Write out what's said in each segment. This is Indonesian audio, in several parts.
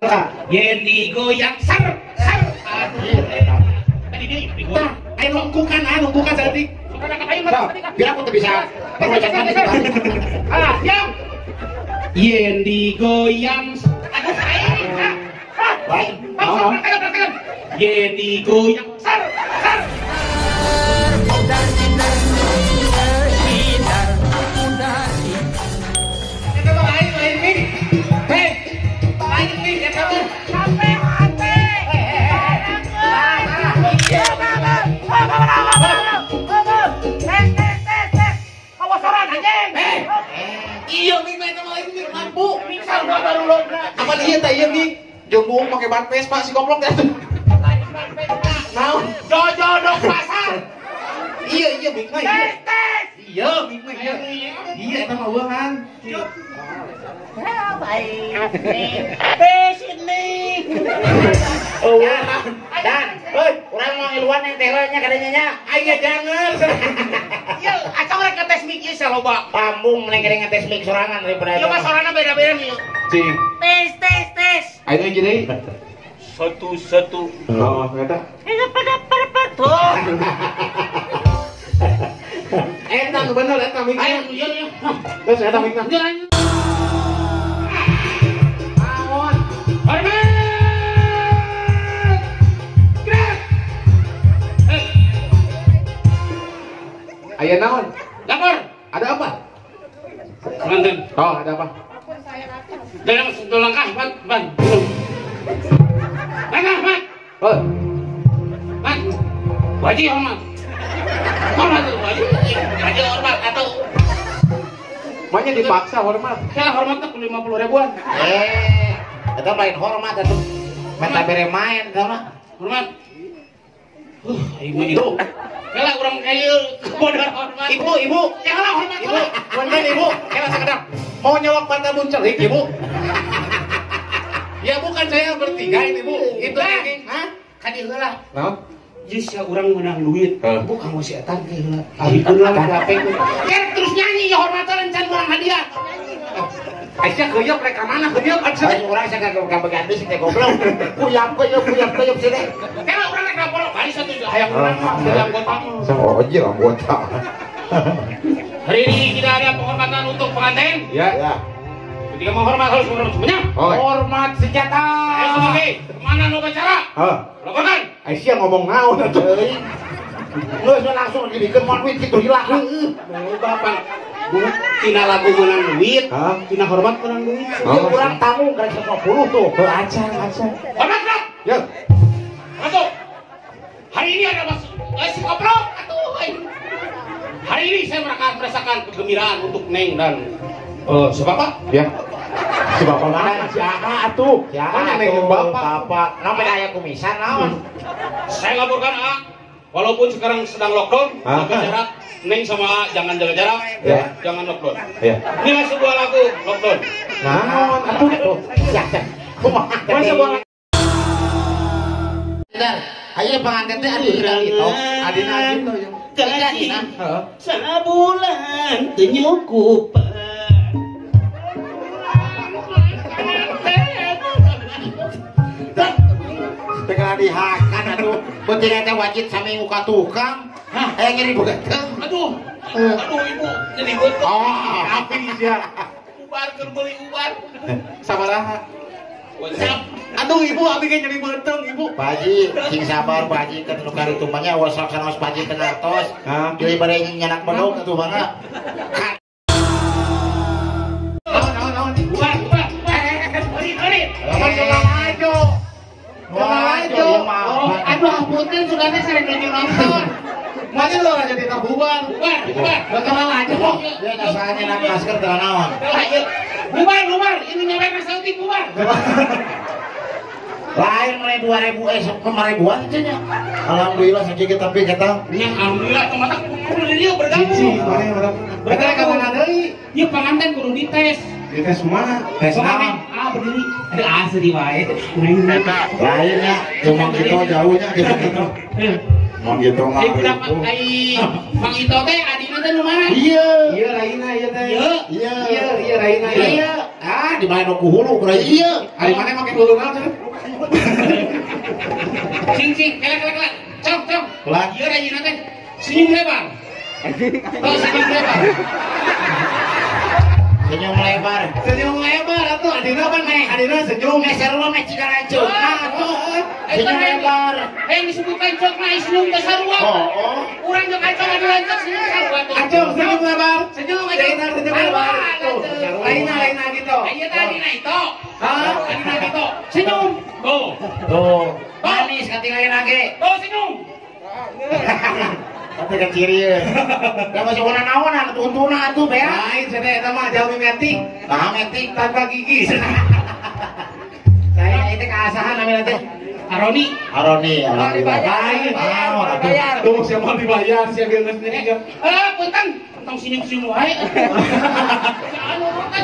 Yen digoyang sar. Tadi dia digoyang. Ayo nunggukan sedetik. Biar aku tuh bisa perwajibkan itu. Siap. Yen digoyang. Baik. Yen digoyang sar. Iya, mimpi sama lagi mampu. Misal baru lo. Apa dia tanya nih? Jombong pakai ban Vespa si goblok ya. Mau jojo dong pasar. Iya, mimpi. Iya, mimpi. Iya, itu mau kan. Baik. Sini. Oh, dan, orang mau ngiluan yang telanya kadanya. Ayo jangan. Iya, acang rek ngetes mic ieu saloba. Pambung meneng gede ngetes mic sorangan daripada. Iya, mah sorangan beda-beda nih. Cing. Tes. Ayo jadi. Satu. Oh, eta. Tuh. Eta bener eta mic. Ayo, iya. Terus eta mic. Ayah naon? Lapor. Ada apa? Manten. Oh, ada apa? Dalam satu langkah, ban. Ban. Oh. Ban. Wajib hormat. Hormat tuh, wajib hormat atau makanya dipaksa hormat. Ya hormatnya 50 ribuan. Itu lain hormat itu. Mata bere main sama. Hormat. Ibu. Kala urang kayu bodor hormat. Ibu. Janganlah hormat. Ibu. Kala sekedap. Mau nyolok mata buncelik, Ibu. Ya bukan saya bertiga ini, Bu. Itu anjing. Hah? Ka dieu heula. Naon? Jis ya urang menang duit. Bu kamu si eta ge heula. Abikeun lah gape. Terus nyanyi ya hormatan can urang hadiah. Aisyah keuyeuk rek ka mana keuyeuk atuh. Urang saya ka begadus teh goblok. Puyap sini. Kala urang rek lapor bari satu hayang urang mah anggota. Sang ojil anggota. Hari ini kita ada penghormatan untuk pengantin. Ya. Ketika menghormat harus menghormat semuanya. Hormat senjata. Ayo sebagai kemana nu bicara? Laporkan. Aisyah ngomong naon atuh. Geus langsung dibikeun moal duit kitu hilang. Bapak Bu, tina lagu menang duit, tina hormat menang duit. Dia kurang tamu gara 50 tuh. Acan. Hormat lah. Ya. Masuk. Hari ini ada si koplok atuh. Hari ini saya merasakan kegembiraan untuk Neng dan si Bapak. Ya. Si Bapak mana? Siapa atuh? Mana Neng Bapak? Naon beda aya kumisan naon? Saya laporkan walaupun sekarang sedang lockdown, jaga jarak. Neng sama jangan jaga jarak, jangan lockdown. Ya. Ini sebuah lagu lockdown. Naon atuh? Ya. Kumaha sebuah lagu. Ayo pengantin teh adina gitu. Adina gitu. Adina. Sabulan teu nyukupan. Tengah dihakan atuh. Penting teh wajib sami muka tukang. Aya ngiri begeteng. Aduh ibu jadi betul. Api sia. Ubar keur beli ubar. Sabaraha? Aduh ibu abi ge jadi beuteng ibu. Paji, sing sabar paji kan nu kari tumpanya wasak sanos paji teu ngartos. Deui bade nyanak bedog atuh mangga. Naon ubar. Beri. Maju. Aduh punten sugana sering nonton. Maju lo aja di bubar. Bakal aja kok. Dia dasarnya nak masker teu naon. Bubar. Ini nyampe sauti bubar. Lain mulai 2000 kemaribuan cenah. Alhamdulillah sakieu tapi kata. Nya alhamdulillah kemata kudu dia bergabung. Bergabung ka mana deui? Ieu panganten kudu dites. Dites mana? Tes naon? Berdiri. Ada asli wae. Lainnya cuma gitu jauhnya gitu. Mau gitu mah. Mang Ito teh adina teh nu mana? Iya, Raina ieu teh. Iya, Raina. Iya. di mana ku hulu kurai iya. Ari mana make hulu naon cenah? Cing kelak. Cong. Kelak. Ieu rajina teh. Senyum lebar. Oh, senyum lebar. Senyum lebar. Senyum lebar atuh adina kan meh adina senyum Sarua mah cika rancuk. Nah, tuh. Senyum lebar. Disebut kancok na senyum ke sarua. Oh. Urang jeung kancok anu lanceuk senyum sarua tuh. Acung senyum lebar. Senyum Senyum lebar. Lainna gitu. Ayo tadi na itu. Hah? Lainna gitu. Senyum. Tuh. Manis katingalin lagi. Tuh senyum. Tapi kan cirian. Ya masuk warna naon anu tuntuna atuh bea. Lain cenah eta mah jalmi metik. Nah, metik Tanpa gigi. saya itu keasahan namanya teh. Aroni. Aroni. Lain. Bayar. Tuh siapa dibayar sia geus nih. Punten. Tong senyum wae. Anu kan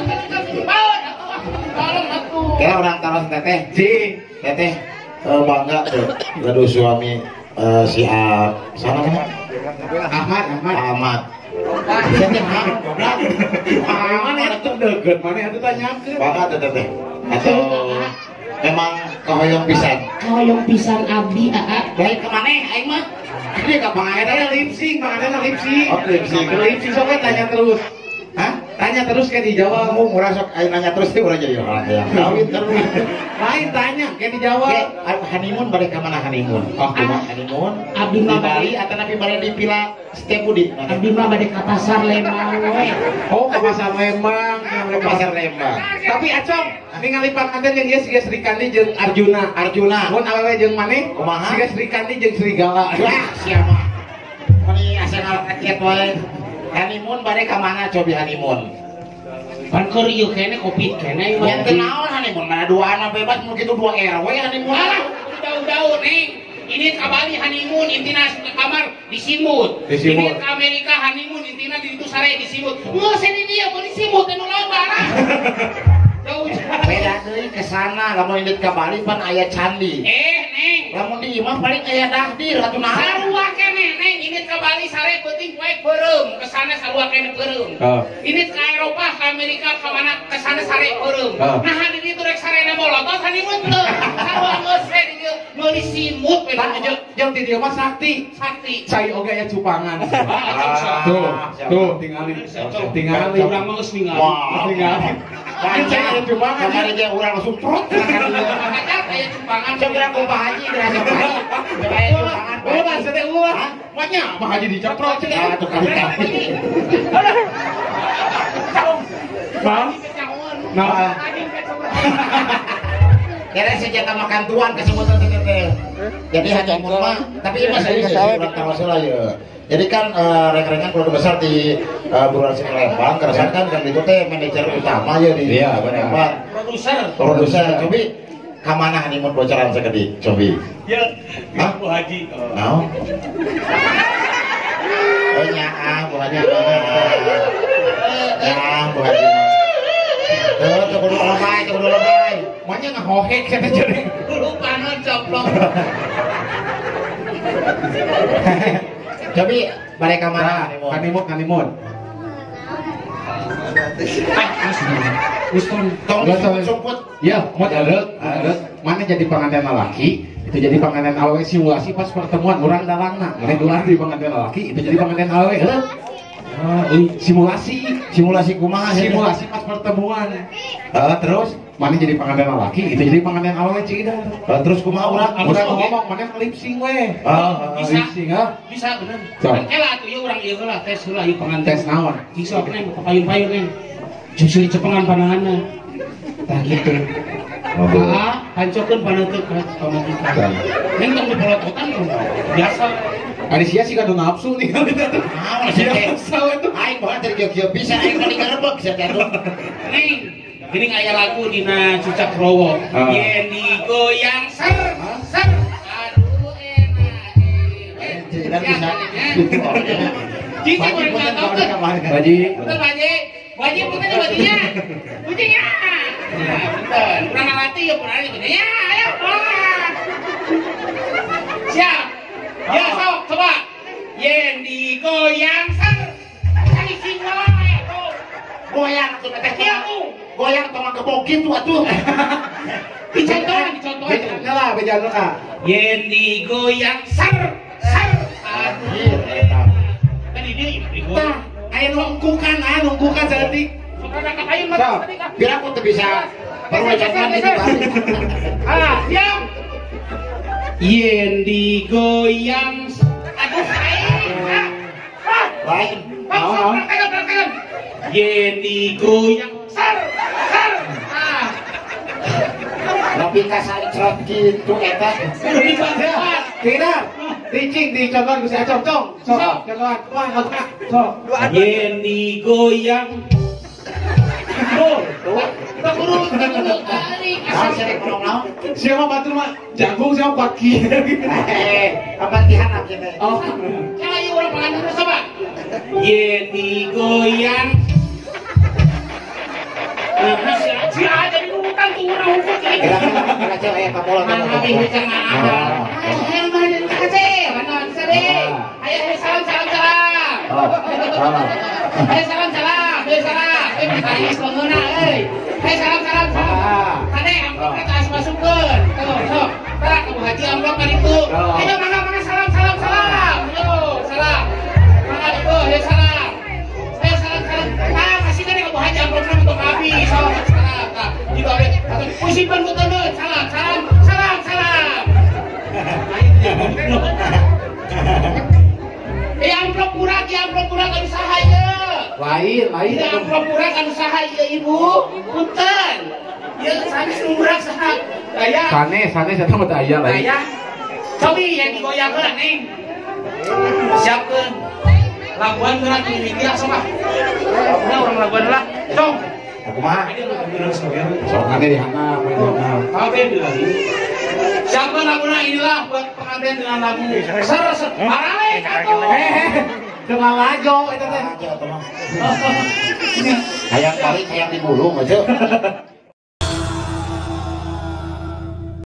baut. Tolong atuh. Kayak orang taros teteh. Teteh bangga tuh. Gaduh suami si sana kan? Ahmad. Teteh Mana atuh deukeut mana atuh tanyakeun. bangga tuh teteh. Atau memang kahoyong pisan. Kahoyong pisan abdi Baik kemana aing mah? Dia ka pangaeta Lip sync, makanya lip sync. Oh, lip sync. Lip sync sok tanya terus. Hah? Tanya terus kayak dijawab. Kamu murah sok aing nanya terus teh urang jadi orang yang kawin terus. Lain tanya kayak dijawab. Honeymoon balik ke mana honeymoon? Oh, kumaha? Honeymoon Abdi di mah Bali atau nabi balik di Villa Stepudi? Abdi mah bade ka pasar Lembang we. Oh, ke pasar Lembang, Ke pasar Lembang. Tapi acong, ningali panganten yang geus siga Sri Kandi jeung Arjuna. Mun awewe jeung maneh, Kumaha? siga Sri Kandi jeung Serigala. Wah, siapa? Mani asa ngalaket wae. Honeymoon balik ke mana cobi honeymoon? Pan keur ieu kene Covid kene Yang kenaon honeymoon? Mana duaan bebas mun kitu 2 RW honeymoon. Alah, udah nih. Ini ke Bali honeymoon, intina ke kamar disimut. Ini ke Amerika honeymoon, intina di itu sare disimut. Nggak sini dia mau disimut, anu loba lah. Jauh. Beda deui ke sana, lamun indit ka Bali pan aya candi. Neng. Lamun di imah paling aya dahdir atuh naon. Sarua kene, neng. Ini ke Bali sare penting poe beureum, ke sana sarua kene beureum. Ini ke Eropa, ke Amerika, ke mana ke sana sare beureum. Nah, di ditu rek sarena molotot honeymoon teu. Sarua geus di dieu meuli simut we Jeung di dieu mah sakti. Cai oge aya cupangan. Tuh, tingali. Urang mah geus ningali. Wah, Tingali. Cai aya cupangan. Kamari ge urang langsung prot. Makanya kayak cumpangan. Coba aku Pak Haji dirasa Pak Haji. Kayak jutaan. Ulah sedek ulah. Maknya Pak Haji diceprot cenah. Ah, tuh kali-kali. Bang. Nah, Kira senjata makan tuan kesemutan teh. Jadi honeymoon mah, tapi ieu mah serius urang tawasul ya. Jadi kan rek-rekan keluarga besar di Buruan Sini Lembang, kerasan kan itu teh manajer utama ya di Lembang. Produser. Cobi kamana honeymoon bocoran sakedik, cobi. Ya, Bu Haji. Naon? Oh nyaah, Bu Haji. Bu Haji. Tuh kudu lebay. maknya ngahohek cenah jadi. Lupa non coplok. Cobi balik ka mana Honeymoon. Wiston. Tong sumput. Ya, mod ada. Mana jadi pengantin laki, itu jadi pengantin awewe simulasi pas pertemuan orang dalangna. Mana dolar di pengantin laki, itu jadi pengantin awewe. Simulasi kumaha? Simulasi pas pertemuan. Terus mana jadi pengantin laki, itu jadi pengantin awewe cida. Terus kumaha Udah ngomong mana lip sync we. Lip sync Bisa bener. Cok. Elah atuh ieu urang ieu heula tes heula ieu pengantin. tes naon? Kisok neng payun-payun neng. Justru cepengan pandanganna. Tah gitu. Hancokeun paneuteup pamajikan. Neng tong dipolototan biasa. Ari sia sih kado nafsu nih. Naon sih teh? Aing bawa dari Jogja bisa aing kali ngarebek sia teh atuh. Neng, geuning aya lagu dina Cucak Rowo. Yen digoyang ser. Aduh enak. Tidak bisa. Cici boleh ngatokkeun. Baji. Betul Baji punten ya bajinya. Kucingnya. Nah, betul. Urang latih ya pernah itu. Ya, ayo. Siap. Ya, sok coba. Yen digoyang ser. Cari sing wae tuh. Goyang tuh teh. Iya, goyang tong gebok gitu atuh. Dicontohan. Lah bejalan ah. Yen digoyang sar. Iya eta. Tadi dia Tah, aya nungkukan sedetik. Biar aku tuh bisa perwajakan itu balik. Siap. Yen digoyang aduh Lain. Perhatikan. Yen digoyang sar. Tapi kasar cerot gitu eta. Tidak. Dicing dicontohan ku saya cong. Sok, contohan. Wah, sok. Yen digoyang tuh Nah, saya ngomong naon? Siapa batu mah? Jagung siapa paki. Apa tihan aja Oh. Ayo orang pengantin coba. Yen digoyang si aja di hutan tuh orang hukum ini. Kira cewek kapola Mana ini jangan. Ayo mana kasih. Mana sedih. Ayo salam. Ayo salam. Ayo pengguna Ayo salam. Kade amplop kita harus masukkan. Tuh, sok. Tara kamu haji amplop kan itu. Ayo mana salam. Yo, salam. Mana itu, ayo salam. Ayo salam. Kasih kan kamu haji amplopnya untuk Abi. Salam. Juga ada simpan ku temen. Salam. Amplop kurang kan usaha ya. Lain. Amplop kurang kan usaha ya ibu. Punten. Ya sanes murah sahak. Daya. Sanes eta mah aya lain. Daya. Cobi yang digoyangkeun ning. Siapkeun. Laguan gerak di dia sama. Orang laguan lah. Cong. Aku mah Sok ane dihanap. Oke, bilang. Siapa laguna inilah buat pengantin dengan lagu Ser Parale Kato. Dengan lajo eta teh. hayang balik hayang dibulung aja.